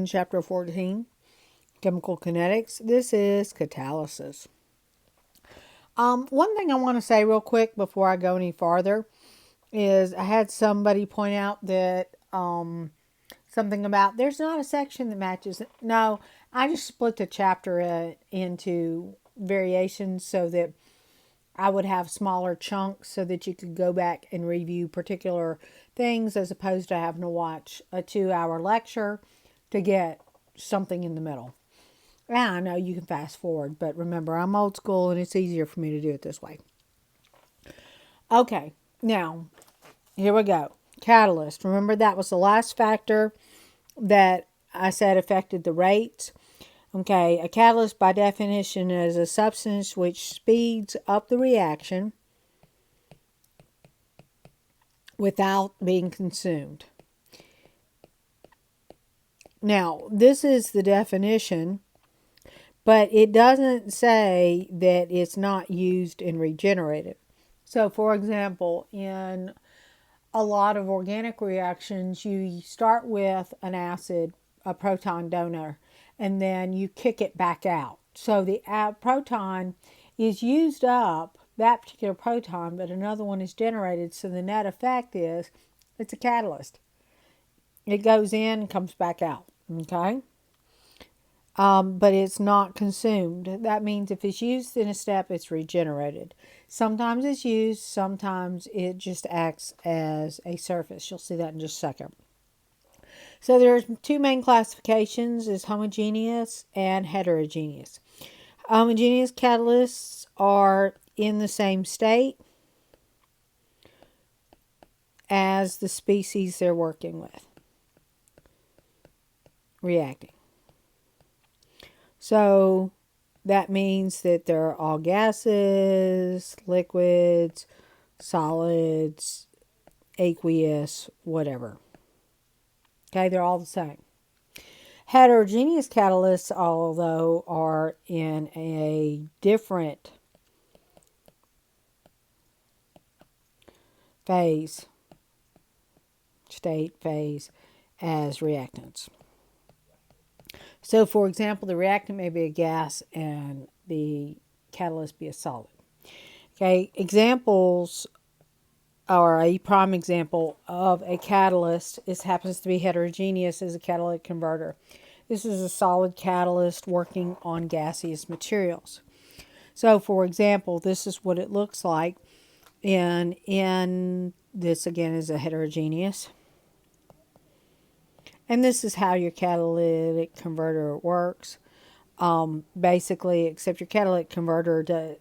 in Chapter 14, Chemical Kinetics. This is Catalysis. One thing I want to say real quick before I go any farther is I had somebody point out that something about there's not a section that matches. No, I just split the chapter into variations so that I would have smaller chunks so that you could go back and review particular things as opposed to having to watch a 2-hour lecture to get something in the middle. Yeah, I know you can fast forward, but remember, I'm old school and it's easier for me to do it this way. Okay, now, here we go. Catalyst. Remember that was the last factor that I said affected the rates. Okay, a catalyst by definition is a substance which speeds up the reaction without being consumed. Now, this is the definition, but it doesn't say that it's not used and regenerated. So, for example, in a lot of organic reactions, you start with an acid, a proton donor, and then you kick it back out. So the proton is used up, that particular proton, but another one is generated. So the net effect is it's a catalyst. It goes in and comes back out. Okay? But it's not consumed. That means if it's used in a step, it's regenerated. Sometimes it's used, sometimes it just acts as a surface. You'll see that in just a second. So there's two main classifications, is homogeneous and heterogeneous. Homogeneous catalysts are in the same state as the species they're working with, reacting. So that means that they're all gases, liquids, solids, aqueous, whatever. Okay, they're all the same. Heterogeneous catalysts, although, are in a different phase as reactants. So, for example, the reactant may be a gas and the catalyst be a solid. Okay, examples, or a prime example of a catalyst happens to be heterogeneous as a catalytic converter. This is a solid catalyst working on gaseous materials. So, for example, this is what it looks like. And in this, again, is a heterogeneous. And this is how your catalytic converter works. Basically, except your catalytic converter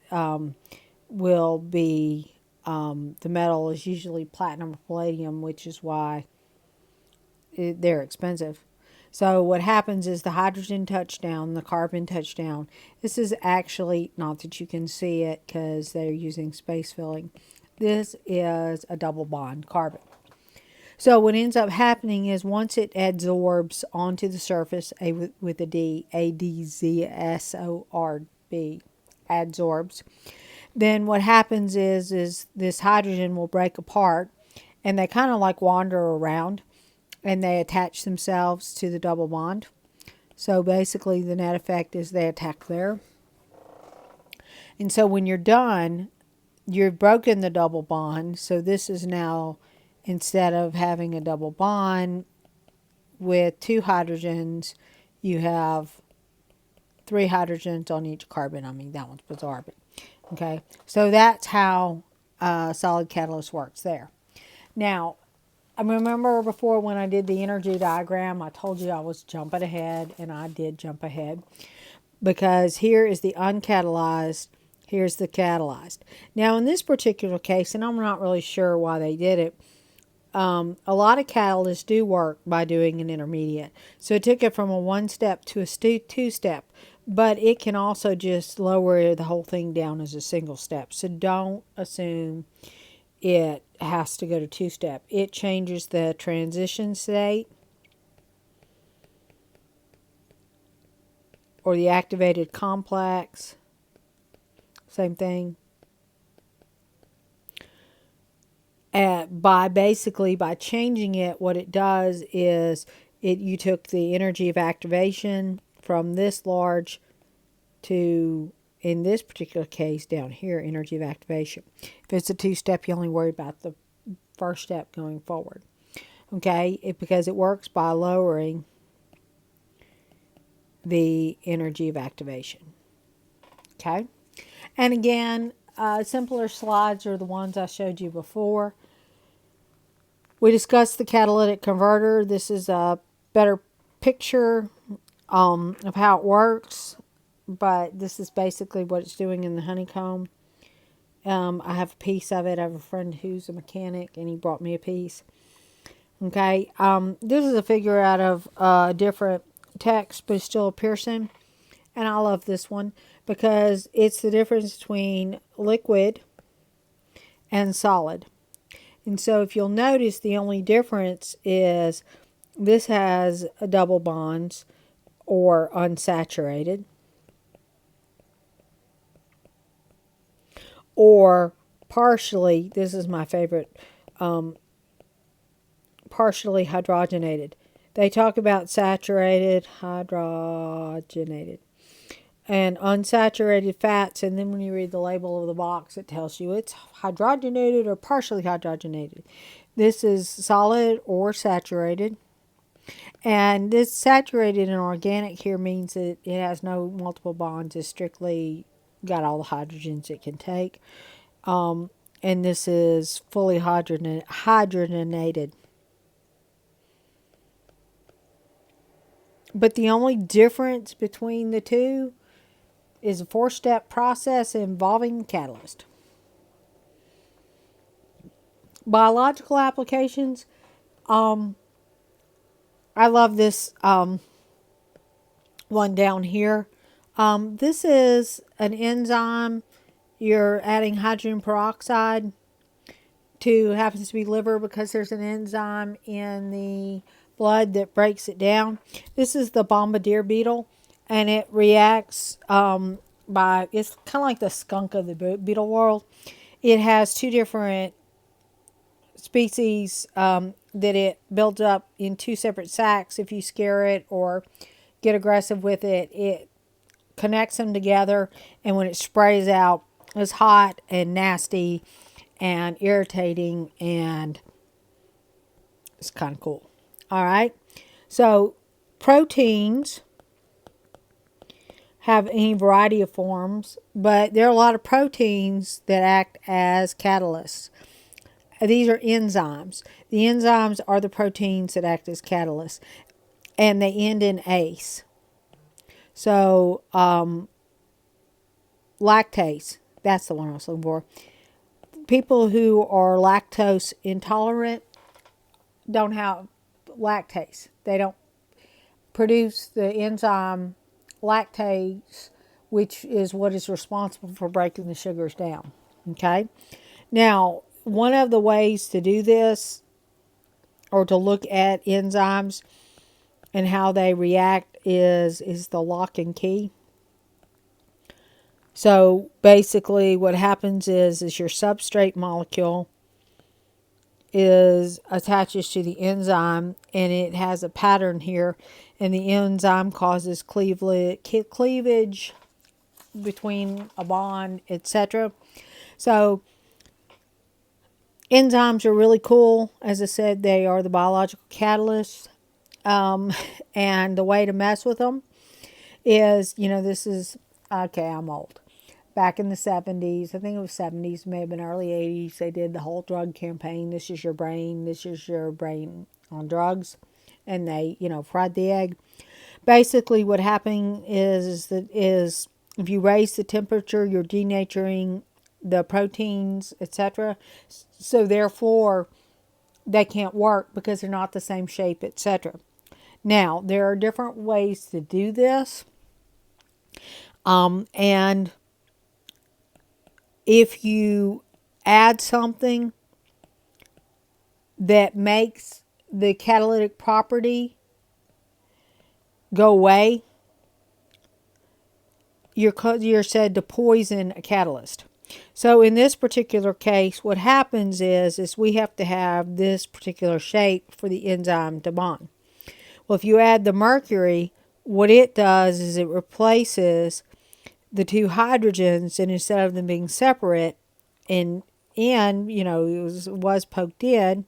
will be, the metal is usually platinum or palladium, which is why they're expensive. So what happens is the hydrogen touchdown, the carbon touchdown. This is actually, not that you can see it because they're using space filling. This is a double bond carbon. So what ends up happening is once it adsorbs onto the surface, with a D, ADZSORB, adsorbs, then what happens is this hydrogen will break apart and they kind of like wander around and they attach themselves to the double bond. So basically the net effect is they attack there. And so when you're done, you've broken the double bond. So this is now, instead of having a double bond with 2 hydrogens, you have 3 hydrogens on each carbon. I mean, that one's bizarre, but okay. So that's how solid catalyst works there. Now, I remember before when I did the energy diagram, I told you I was jumping ahead, and I did jump ahead. Because here is the uncatalyzed, here's the catalyzed. Now, in this particular case, and I'm not really sure why they did it, a lot of catalysts do work by doing an intermediate. So it took it from a 1-step to a 2-step. But it can also just lower the whole thing down as a single step. So don't assume it has to go to 2-step. It changes the transition state or the activated complex. Same thing. By changing it, what it does is You took the energy of activation from this large to, in this particular case down here, energy of activation. If it's a two-step, you only worry about the first step going forward. Okay, because it works by lowering the energy of activation. Okay, and again, simpler slides are the ones I showed you before. We discussed the catalytic converter. This is a better picture of how it works, but this is basically what it's doing in the honeycomb. I have a piece of it. I have a friend who's a mechanic, and he brought me a piece. Okay, this is a figure out of a different text, but it's still a Pearson, and I love this one because it's the difference between liquid and solid. And so if you'll notice, the only difference is this has a double bonds or unsaturated, or partially, this is my favorite, partially hydrogenated. They talk about saturated, hydrogenated, and unsaturated fats, and then when you read the label of the box, it tells you it's hydrogenated or partially hydrogenated. This is solid or saturated. And this saturated and organic here means that it has no multiple bonds. It's strictly got all the hydrogens it can take. And this is fully hydrogenated. But the only difference between the two is a 4-step process involving catalyst. Biological applications. I love this one down here. This is an enzyme. You're adding hydrogen peroxide to, happens to be liver, because there's an enzyme in the blood that breaks it down. This is the bombardier beetle, and it reacts by, it's kind of like the skunk of the beetle world. It has two different species that it builds up in two separate sacs. If you scare it or get aggressive with it, it connects them together, and when it sprays out, it's hot and nasty and irritating, and it's kind of cool. All right, so proteins have any variety of forms, but there are a lot of proteins that act as catalysts. These are enzymes. The enzymes are the proteins that act as catalysts, and they end in ACE. So, lactase, that's the one I was looking for. People who are lactose intolerant don't have lactase. They don't produce the enzyme lactase, which is what is responsible for breaking the sugars down. Okay? Now, one of the ways to do this, or to look at enzymes and how they react, is the lock and key. So basically what happens is your substrate molecule attaches to the enzyme, and it has a pattern here, and the enzyme causes cleavage between a bond, etc. So enzymes are really cool. As I said, they are the biological catalysts. And the way to mess with them is, this is, okay, I'm old. Back in the 70s, I think it was 70s, may have been early 80s, they did the whole drug campaign. This is your brain on drugs. And they, fried the egg. Basically what happening is if you raise the temperature, you're denaturing the proteins, etc. So therefore, they can't work because they're not the same shape, etc. Now, there are different ways to do this. And if you add something that makes the catalytic property go away, you're said to poison a catalyst. So in this particular case, what happens is we have to have this particular shape for the enzyme to bond. Well, if you add the mercury, what it does is it replaces the two hydrogens, and instead of them being separate and it was poked in,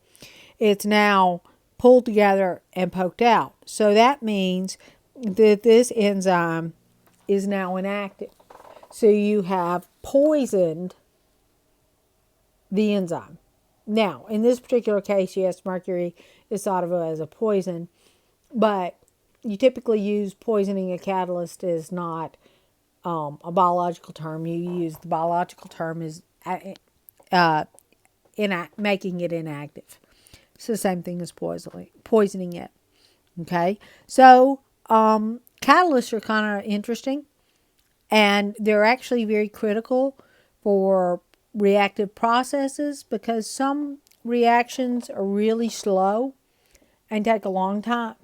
it's now pulled together and poked out. So that means that this enzyme is now inactive. So you have poisoned the enzyme. Now, in this particular case, yes, mercury is thought of as a poison, but you typically use poisoning a catalyst is not a biological term. You use the biological term as making it inactive. It's the same thing as poisoning it. Okay, so catalysts are kind of interesting, and they're actually very critical for reactive processes because some reactions are really slow and take a long time.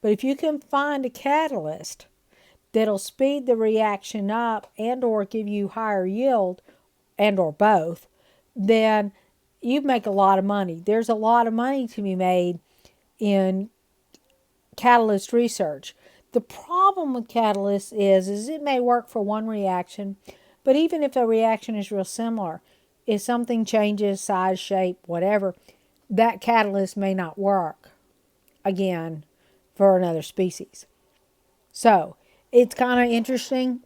But if you can find a catalyst that'll speed the reaction up and or give you higher yield and or both, then you make a lot of money. There's a lot of money to be made in catalyst research. The problem with catalysts is it may work for one reaction, but even if a reaction is real similar, if something changes, size, shape, whatever, that catalyst may not work again for another species. So it's kind of interesting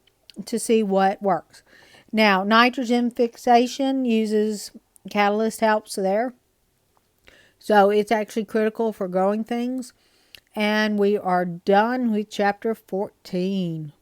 to see what works. Now, nitrogen fixation uses catalyst helps there. So it's actually critical for growing things. And we are done with chapter 14.